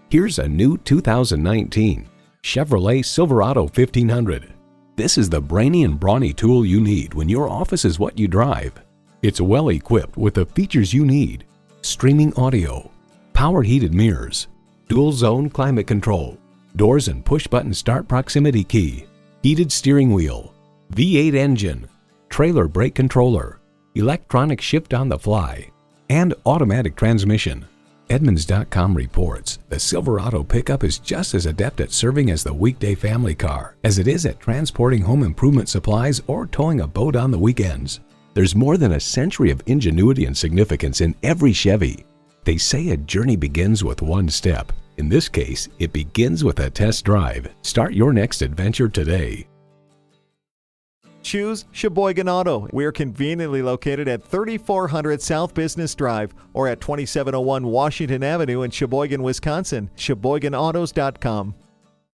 Here's a new 2019 Chevrolet Silverado 1500. This is the brainy and brawny tool you need when your office is what you drive. It's well equipped with the features you need: streaming audio, power heated mirrors, dual zone climate control, doors and push button start proximity key, heated steering wheel, V8 engine, trailer brake controller, electronic shift on the fly, and automatic transmission. Edmunds.com reports the Silverado pickup is just as adept at serving as the weekday family car as it is at transporting home improvement supplies or towing a boat on the weekends. There's more than a century of ingenuity and significance in every Chevy. They say a journey begins with one step. In this case, it begins with a test drive. Start your next adventure today. Choose Sheboygan Auto. We're conveniently located at 3400 South Business Drive or at 2701 Washington Avenue in Sheboygan, Wisconsin. SheboyganAutos.com.